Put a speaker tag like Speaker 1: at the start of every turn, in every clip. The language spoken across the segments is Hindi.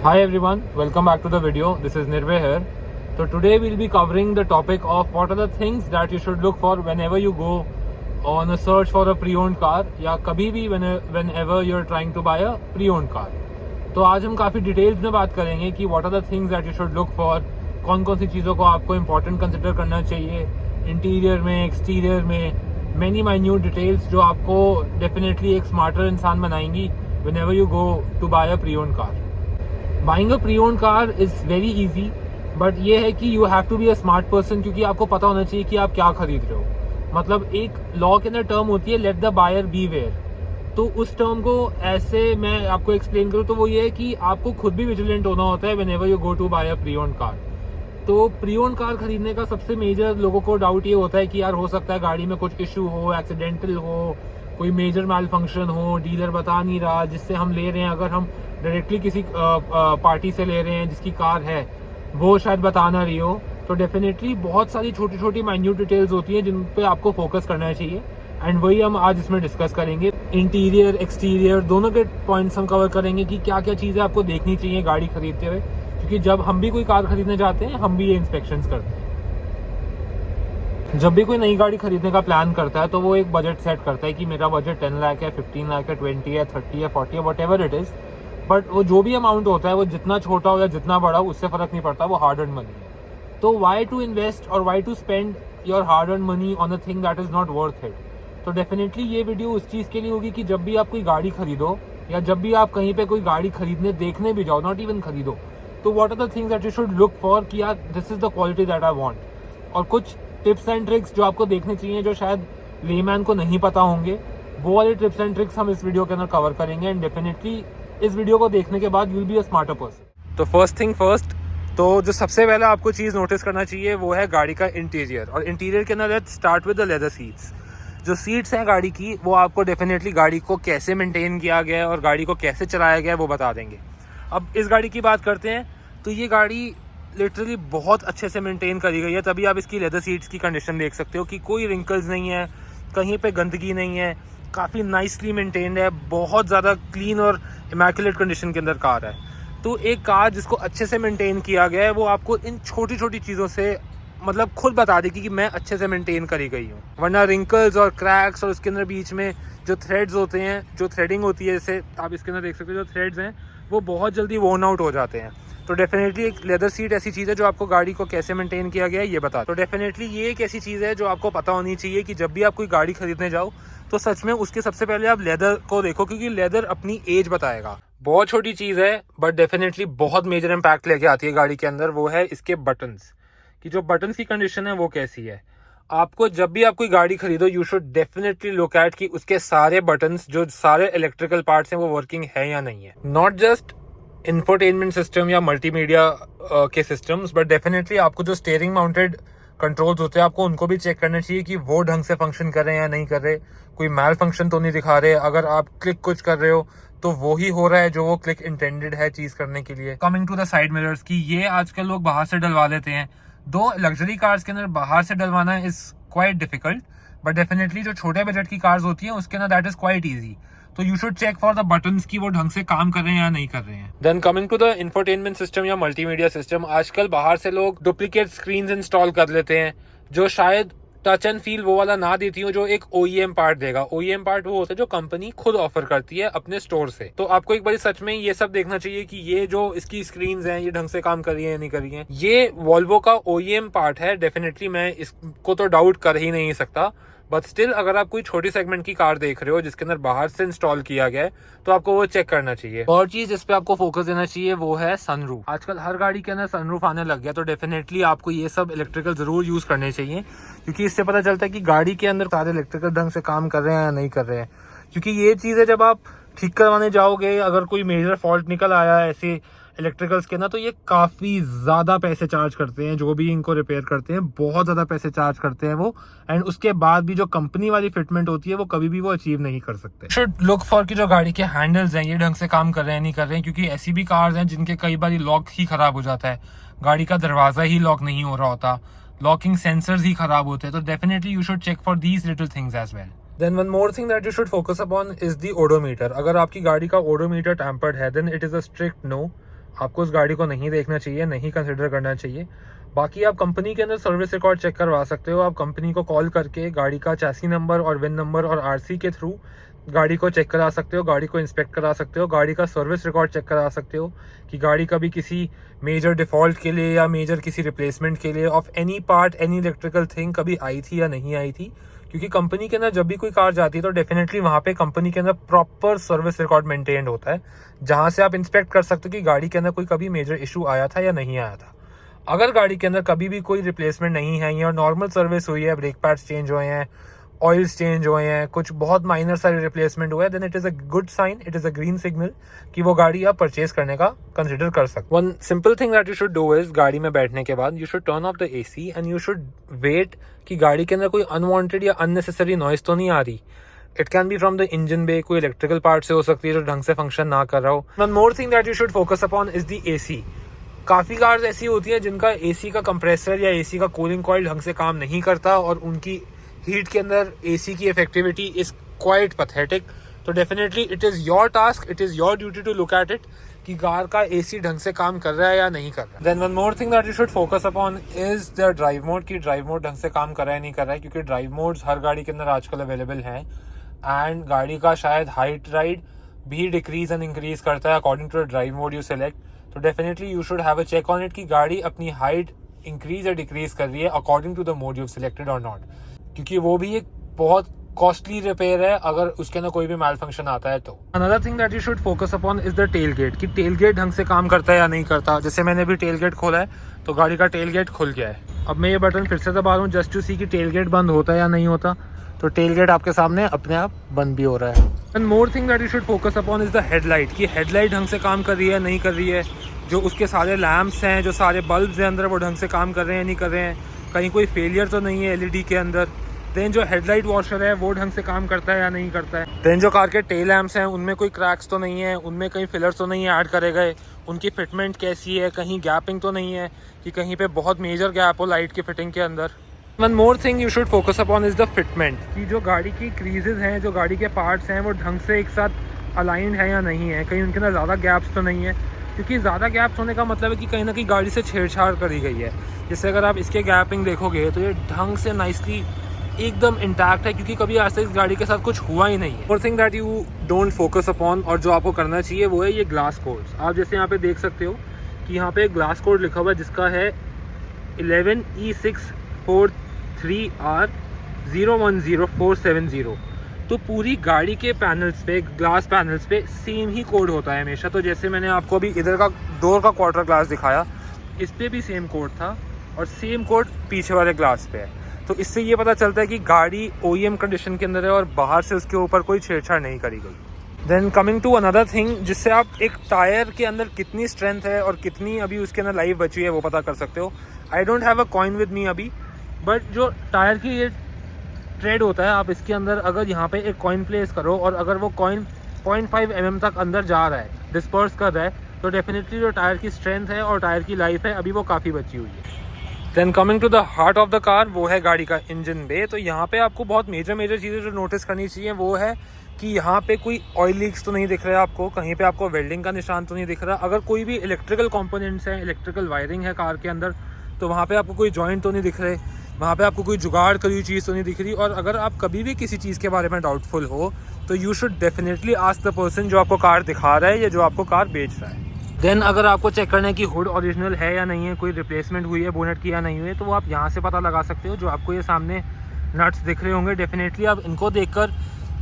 Speaker 1: Hi everyone, welcome back to the video. This is Nirvay here. So today we'll be covering the topic of what are the things that you should look for whenever you go on a search for a pre-owned car या कभी भी whenever you're trying to buy a pre-owned car. तो आज हम काफ़ी डिटेल्स में बात करेंगे कि what are the things that you should look for, कौन कौन सी चीज़ों को आपको इम्पोर्टेंट कंसिडर करना चाहिए इंटीरियर में, एक्सटीरियर में, मैनी माइन्यूट डिटेल्स जो आपको डेफिनेटली एक स्मार्टर इंसान बनाएंगी whenever you go to buy a pre-owned car. Buying a pre own car is very easy, but ये है कि you have to be a smart person, क्योंकि आपको पता होना चाहिए कि आप क्या खरीद रहे हो. मतलब एक लॉ के अंदर टर्म होती है let the buyer beware. तो उस टर्म को ऐसे मैं आपको एक्सप्लेन करूँ तो वो ये है कि आपको खुद भी विजिलेंट होना होता है whenever you go to buy a pre own car. तो प्री ओन कार खरीदने का सबसे मेजर लोगों को डाउट ये होता है कि यार हो सकता है गाड़ी में कुछ इशू हो, एक्सीडेंटल हो, कोई मेजर मैल फंक्शन हो, डीलर बता नहीं रहा, जिससे हम ले रहे हैं, अगर हम डायरेक्टली किसी पार्टी से ले रहे हैं जिसकी कार है वो शायद बता ना रही हो. तो डेफिनेटली बहुत सारी छोटी छोटी माइन्यूट डिटेल्स होती हैं जिन पे आपको फोकस करना चाहिए, एंड वही हम आज इसमें डिस्कस करेंगे. इंटीरियर एक्सटीरियर दोनों के पॉइंट्स हम कवर करेंगे कि क्या क्या चीज़ें आपको देखनी चाहिए गाड़ी खरीदते हुए, क्योंकि जब हम भी कोई कार खरीदने जाते हैं हम भी ये इंस्पेक्शंस करते हैं. जब भी कोई नई गाड़ी खरीदने का प्लान करता है तो वो एक बजट सेट करता है कि मेरा बजट 10 लाख है, 15 लाख है, 20 है, 30 है, 40 है, what ever it is. But वो जो भी अमाउंट होता है वो जितना छोटा हो या जितना बड़ा हो उससे फ़र्क नहीं पड़ता, वो हार्ड अर्न मनी है. तो वाई टू इन्वेस्ट और why to spend your hard earn money on a thing that is not worth it. तो डेफिनेटली ये वीडियो उस चीज़ के लिए होगी कि जब भी आप कोई गाड़ी खरीदो या जब भी आप कहीं पे कोई गाड़ी खरीदने देखने भी जाओ, नॉट इवन खरीदो, तो what are the things that you should look for कि यार this is the quality that I want. और कुछ टिप्स एंड ट्रिक्स जो आपको देखने चाहिए जो शायद लेमैन को नहीं पता होंगे, वो वाले टिप्स एंड ट्रिक्स हम इस वीडियो के अंदर कवर करेंगे. एंड डेफिनेटली इस वीडियो को देखने के बाद you will be a smarter person. तो फर्स्ट थिंग फर्स्ट, तो जो सबसे पहले आपको चीज़ नोटिस करना चाहिए वो है गाड़ी का इंटीरियर. और इंटीरियर के अंदर let's start with the leather seats. जो सीट्स हैं गाड़ी की वो आपको डेफिनेटली गाड़ी को कैसे मेंटेन किया गया है और गाड़ी को कैसे चलाया गया है वो बता देंगे. अब इस गाड़ी की बात करते हैं तो ये गाड़ी लिटरली बहुत अच्छे से मेंटेन करी गई है, तभी आप इसकी लेदर सीट्स की कंडीशन देख सकते हो कि कोई रिंकल्स नहीं है, कहीं पे गंदगी नहीं है, काफ़ी नाइसली मेंटेन्ड है, बहुत ज़्यादा क्लीन और इमैक्युलेट कंडीशन के अंदर कार है. तो एक कार जिसको अच्छे से मेंटेन किया गया है वो आपको इन छोटी छोटी चीज़ों से मतलब खुद बता देगी कि मैं अच्छे से मेंटेन करी गई हूँ. वरना रिंकल्स और क्रैक्स और उसके अंदर बीच में जो थ्रेड्स होते हैं, जो थ्रेडिंग होती है, जैसे आप इसके अंदर देख सकते हो जो थ्रेड्स हैं वो बहुत जल्दी वोर्न आउट हो जाते हैं. तो डेफिनेटली एक लेदर सीट ऐसी चीज़ है जो आपको गाड़ी को कैसे मेंटेन किया गया है ये बता. तो डेफिनेटली ये एक ऐसी चीज़ है जो आपको पता होनी चाहिए कि जब भी आप कोई गाड़ी खरीदने जाओ तो सच में उसके सबसे पहले आप लेदर को देखो, क्योंकि लेदर अपनी एज बताएगा. बहुत छोटी चीज़ है बट डेफिनेटली बहुत मेजर इम्पैक्ट लेके आती है गाड़ी के अंदर, वो है इसके बटन्स. कि जो बटन्स की कंडीशन है वो कैसी है. आपको जब भी आप कोई गाड़ी खरीदो you should definitely look at कि उसके सारे बटन्स, जो सारे इलेक्ट्रिकल पार्ट्स हैं वो वर्किंग है या नहीं है. नॉट जस्ट इंफोटेनमेंट सिस्टम या मल्टीमीडिया के सिस्टम्स, बट डेफिनेटली आपको जो स्टीयरिंग माउंटेड कंट्रोल्स होते हैं आपको उनको भी चेक करना चाहिए कि वो ढंग से फंक्शन कर रहे हैं या नहीं कर रहे, कोई मैल फंक्शन तो नहीं दिखा रहे. अगर आप क्लिक कुछ कर रहे हो तो वो ही हो रहा है जो वो क्लिक इंटेंडेड है चीज़ करने के लिए. Coming to the side mirrors की, ये आजकल लोग बाहर से डलवा देते हैं. दो लग्जरी कार्स के अंदर बाहर से डलवाना is quite difficult, but definitely जो छोटे बजट की कार्स होती हैं उसके अंदर दैट इज़ क्वाइट ईजी. तो you should check for the buttons की वो ढंग से काम कर रहे हैं या नहीं कर रहे हैं. Then coming to the infotainment system या मल्टीमीडिया सिस्टम, आजकल बाहर से लोग डुप्लीकेट स्क्रीन्स इंस्टॉल कर लेते हैं जो शायद टच एंड फील वो वाला ना देती हूँ जो एक OEM पार्ट देगा. OEM पार्ट वो होता है जो कंपनी खुद ऑफर करती है अपने स्टोर से. तो आपको एक बार सच में ये सब देखना चाहिए कि ये जो इसकी स्क्रीन्स हैं ये ढंग से काम कर रही है या नहीं कर रही है. ये वॉल्वो का OEM पार्ट है, डेफिनेटली मैं इसको तो डाउट कर ही नहीं सकता, बट स्टिल अगर आप कोई छोटी सेगमेंट की कार देख रहे हो जिसके अंदर बाहर से इंस्टॉल किया गया है तो आपको वो चेक करना चाहिए. और चीज जिस पे आपको फोकस देना चाहिए वो है सनरूफ. आजकल हर गाड़ी के अंदर सनरूफ आने लग गया, तो डेफिनेटली आपको ये सब इलेक्ट्रिकल जरूर यूज करने चाहिए, क्योंकि इससे पता चलता है कि गाड़ी के अंदर सारे इलेक्ट्रिकल ढंग से काम कर रहे हैं या नहीं कर रहे हैं. क्योंकि ये चीज़ है जब आप ठीक करवाने जाओगे, अगर कोई मेजर फॉल्ट निकल आया है ऐसे इलेक्ट्रिकल्स के ना, तो ये काफ़ी ज़्यादा पैसे चार्ज करते हैं. जो भी इनको रिपेयर करते हैं बहुत ज़्यादा पैसे चार्ज करते हैं वो, एंड उसके बाद भी जो कंपनी वाली फिटमेंट होती है वो कभी भी वो अचीव नहीं कर सकते. शुड लुक फॉर कि जो गाड़ी के हैंडल्स हैं ये ढंग से काम कर रहे हैं नहीं कर रहे हैं, क्योंकि ऐसी भी कार्स हैं जिनके कई बार लॉक ही खराब हो जाता है, गाड़ी का दरवाज़ा ही लॉक नहीं हो रहा होता, लॉकिंग सेंसर्स ही खराब होते हैं. तो definitely you should check for these little things as well. Then one more thing that you should focus upon is the odometer. अगर आपकी गाड़ी का ओडोमीटर टैम्पर्ड है then it is a strict no. आपको उस गाड़ी को नहीं देखना चाहिए, नहीं कंसिडर करना चाहिए। बाकी आप कंपनी के अंदर सर्विस रिकॉर्ड चेक करवा सकते हो। आप कंपनी को कॉल करके गाड़ी का चैसी नंबर और विन नंबर और आरसी के थ्रू गाड़ी को चेक करा सकते हो, गाड़ी को इंस्पेक्ट करा सकते हो, गाड़ी का सर्विस रिकॉर्ड चेक करा सकते हो कि गाड़ी कभी किसी मेजर डिफ़ॉल्ट के लिए या मेजर किसी रिप्लेसमेंट के लिए of any part, any electrical thing कभी आई थी या नहीं आई थी। क्योंकि कंपनी के अंदर जब भी कोई कार जाती है तो डेफिनेटली वहाँ पे कंपनी के अंदर प्रॉपर सर्विस रिकॉर्ड मेंटेन्ड होता है, जहाँ से आप इंस्पेक्ट कर सकते हो कि गाड़ी के अंदर कोई कभी मेजर इशू आया था या नहीं आया था। अगर गाड़ी के अंदर कभी भी कोई रिप्लेसमेंट नहीं है या नॉर्मल सर्विस हुई है, ब्रेक पैड्स चेंज हुए हैं, ऑयल्स चेंज हुए हैं, कुछ बहुत माइनर सारे रिप्लेसमेंट हुए हैं, then it is a good sign, it is a green signal कि वो गाड़ी आप परचेज करने का कंसिडर कर सकते। One simple thing that you should do is, गाड़ी में बैठने के बाद you should turn off the AC and you should wait कि गाड़ी के अंदर कोई अनवांटेड या अननेसेसरी नॉइस तो नहीं आ रही। It can be from the engine bay, कोई इलेक्ट्रिकल पार्ट से हो सकती है जो ढंग से फंक्शन ना कर रहा हो। One more thing that you should focus upon is the AC. काफ़ी कार्स ऐसी होती हैं जिनका एसी का कंप्रेसर या एसी का कूलिंग कॉइल ढंग से काम नहीं करता और उनकी हीट के अंदर एसी की इफेक्टिविटी इज क्वाइट पैथेटिक। तो definitely it is your task, it is your duty to look at it कि कार का एसी ढंग से काम कर रहा है या नहीं कर रहा है। Then one more thing that you should focus upon is the drive mode, कि ड्राइव मोड ढंग से काम कर रहा है नहीं कर रहा है, क्योंकि ड्राइव मोड्स हर गाड़ी के अंदर आजकल अवेलेबल हैं एंड गाड़ी का शायद हाइट राइड भी डिक्रीज एंड इंक्रीज करता है according to the drive mode you select. तो definitely you should have a check on it कि गाड़ी अपनी हाइट इंक्रीज या डिक्रीज कर रही है according to the mode you selected और नॉट, क्योंकि वो भी एक बहुत कॉस्टली रिपेयर है अगर उसके अंदर कोई भी मैल फंक्शन आता है तो। Another thing that you should focus upon is the tail gate, कि टेल गेट ढंग से काम करता है या नहीं करता। जैसे मैंने भी टेल गेट खोला है तो गाड़ी का टेल गेट खुल गया है। अब मैं ये बटन फिर से दबा रहा हूँ जस्ट टू सी कि टेल गेट बंद होता है या नहीं होता, तो टेल गेट आपके सामने अपने आप बंद भी हो रहा है। And more thing that you should focus upon is the headlight, कि हेडलाइट ढंग से काम कर रही है नहीं कर रही है, जो उसके सारे लैम्प्स हैं, जो सारे बल्ब्स हैं अंदर वो ढंग से काम कर रहे हैं नहीं कर रहे हैं, कहीं कोई फेलियर तो नहीं है एलईडी के अंदर। देन जो हेडलाइट वॉशर है वो ढंग से काम करता है या नहीं करता है। देन जो कार के टेल लैम्प्स हैं उनमें कोई क्रैक्स तो नहीं है, उनमें कहीं फिलर्स तो नहीं ऐड करे गए, उनकी फिटमेंट कैसी है, कहीं गैपिंग तो नहीं है कि कहीं पे बहुत मेजर गैप हो लाइट की फिटिंग के अंदर। One more thing you should focus upon is the fitment, कि जो गाड़ी की क्रीजेज हैं, जो गाड़ी के पार्ट्स हैं वो ढंग से एक साथ अलाइंड है या नहीं है, कहीं उनके अंदर ज़्यादा गैप्स तो नहीं है, क्योंकि ज़्यादा गैप्स होने का मतलब है कि कहीं ना कहीं गाड़ी से छेड़छाड़ करी गई है। जैसे अगर आप इसके गैपिंग देखोगे तो ये ढंग से नाइसली एकदम इंटैक्ट है, क्योंकि कभी आज तक इस गाड़ी के साथ कुछ हुआ ही नहीं है। और thing that you don't focus upon, और जो आपको करना चाहिए वो है ये ग्लास कोड्स। आप जैसे यहाँ पे देख सकते हो कि यहाँ पे एक ग्लास कोड लिखा हुआ है जिसका है 11E643R010470। तो पूरी गाड़ी के पैनल्स पे, ग्लास पैनल्स पे सेम ही कोड होता है हमेशा। तो जैसे मैंने आपको अभी इधर का डोर का क्वार्टर ग्लास दिखाया, इस पर भी सेम कोड था और सेम कोड पीछे वाले ग्लास पे है। तो इससे ये पता चलता है कि गाड़ी OEM कंडीशन के अंदर है और बाहर से उसके ऊपर कोई छेड़छाड़ नहीं करी गई। Then coming to another thing, जिससे आप एक टायर के अंदर कितनी स्ट्रेंथ है और कितनी अभी उसके अंदर लाइफ बची है वो पता कर सकते हो। I don't have a coin with me अभी, बट जो टायर की ये ट्रेड होता है, आप इसके अंदर अगर यहाँ पे एक कॉइन प्लेस करो और अगर वो कॉइन 0.5 mm तक अंदर जा रहा है, डिस्पर्स कर रहा है, तो डेफिनेटली जो टायर की स्ट्रेंथ है और टायर की लाइफ है अभी वो काफ़ी बची हुई है। Then coming to the heart of the car, वो है गाड़ी का इंजन बे। तो यहाँ पे आपको बहुत मेजर चीज़ें जो नोटिस करनी चाहिए वो है कि यहाँ पे कोई ऑयल लीक्स तो नहीं दिख रहा है आपको, कहीं पे आपको वेल्डिंग का निशान तो नहीं दिख रहा। अगर कोई भी इलेक्ट्रिकल कंपोनेंट्स हैं, इलेक्ट्रिकल वायरिंग है कार के अंदर, तो वहाँ पे आपको कोई जॉइंट तो नहीं दिख रहे, वहाँ पे आपको कोई जुगाड़ करी हुई चीज़ तो नहीं दिख रही। और अगर आप कभी भी किसी चीज़ के बारे में डाउटफुल हो तो you should definitely ask the person जो आपको कार दिखा रहा है या जो आपको कार बेच रहा है। देन अगर आपको चेक करना है कि हुड ओरिजिनल है या नहीं है, कोई रिप्लेसमेंट हुई है बोनेट की या नहीं हुई है, तो वो आप यहाँ से पता लगा सकते हो। जो आपको ये सामने नट्स दिख रहे होंगे, डेफिनेटली आप इनको देखकर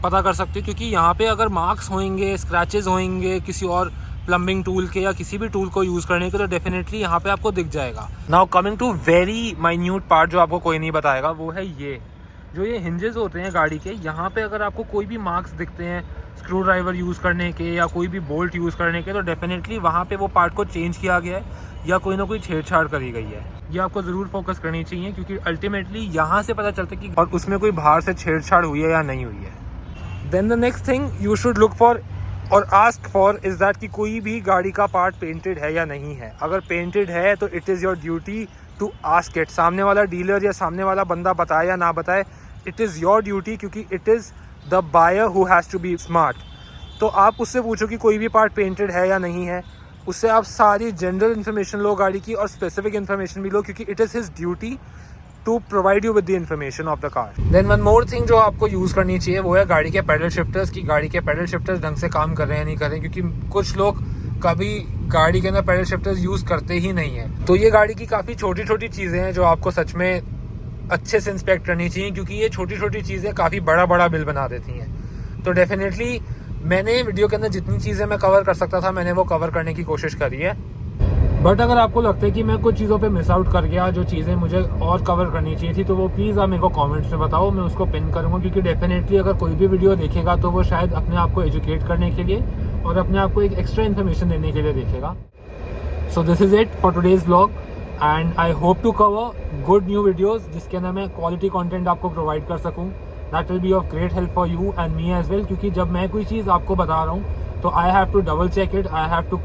Speaker 1: पता कर सकते हो, क्योंकि यहाँ पे अगर मार्क्स होंगे, स्क्रैचेस होंगे किसी और प्लम्बिंग टूल के या किसी भी टूल को यूज़ करने के, तो डेफिनेटली यहाँ पे आपको दिख जाएगा। Now coming to very minute part जो आपको कोई नहीं बताएगा, वो है ये जो ये हिंजेस होते हैं गाड़ी के, यहाँ पे अगर आपको कोई भी मार्क्स दिखते हैं स्क्रू ड्राइवर यूज़ करने के या कोई भी बोल्ट यूज़ करने के, तो डेफिनेटली वहाँ पे वो पार्ट को चेंज किया गया है या कोई ना कोई छेड़छाड़ करी गई है। ये आपको ज़रूर फोकस करनी चाहिए, क्योंकि अल्टीमेटली यहाँ से पता चलता है कि और उसमें कोई बाहर से छेड़छाड़ हुई है या नहीं हुई है। Then the next thing you should look for और आस्क फॉर इज़ दैट कि कोई भी गाड़ी का पार्ट पेंटेड है या नहीं है। अगर पेंटेड है तो it is your duty to ask it. सामने वाला डीलर या सामने वाला बंदा बताए या ना बताए, इट इज़ योर ड्यूटी, क्योंकि it is the buyer who has to be smart. तो आप उससे पूछो कि कोई भी पार्ट पेंटेड है या नहीं है। उससे आप सारी जनरल इन्फॉर्मेशन लो गाड़ी की और स्पेसिफिक इन्फॉर्मेशन भी लो, क्योंकि it is his duty to provide you with the information of the car. Then one more thing जो आपको यूज़ करनी चाहिए वो है गाड़ी के पैडल शिफ्टर्स की गाड़ी के पैडल शिफ्टर्स ढंग से काम कर रहे हैं नहीं कर रहे हैं, क्योंकि कुछ लोग कभी गाड़ी के अंदर पैडल शिफ्टर्स यूज़ करते ही नहीं है। तो ये गाड़ी की काफ़ी छोटी छोटी चीज़ें हैं जो आपको सच में अच्छे से इंस्पेक्ट करनी चाहिए, क्योंकि ये छोटी छोटी चीज़ें काफ़ी बड़ा बड़ा बिल बना देती हैं। तो डेफिनेटली मैंने वीडियो के अंदर जितनी चीज़ें मैं कवर कर सकता था मैंने वो कवर करने की कोशिश करी है। बट अगर आपको लगता है कि मैं कुछ चीज़ों पे मिस आउट कर गया, जो चीज़ें मुझे और कवर करनी चाहिए थी, तो वो प्लीज़ आप मेरे को कमेंट्स में बताओ, मैं उसको पिन करूँगा। क्योंकि डेफिनेटली अगर कोई भी वीडियो देखेगा तो वो शायद अपने आप को एजुकेट करने के लिए और अपने आप को एक एक्स्ट्रा इन्फॉर्मेशन देने के लिए देखेगा। So this is it for today's vlog and I hope to cover good new videos जिसके अंदर मैं क्वालिटी कॉन्टेंट आपको प्रोवाइड कर सकूँ। That will be of great help for you and me as well, क्योंकि जब मैं कोई चीज़ आपको बता रहा हूँ तो I have to double check it, I have to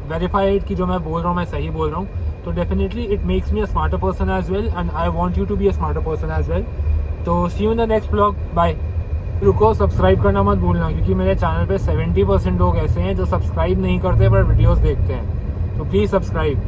Speaker 1: verify it कि जो मैं बोल रहा हूँ मैं सही बोल रहा हूँ। तो definitely it makes me a smarter person as well and I want you to be a smarter person as well. तो see you in the next blog, bye. रुको, सब्सक्राइब करना मत भूलना, क्योंकि मेरे चैनल पे 70% लोग ऐसे हैं जो सब्सक्राइब नहीं करते पर वीडियोस देखते हैं। तो प्लीज़ सब्सक्राइब।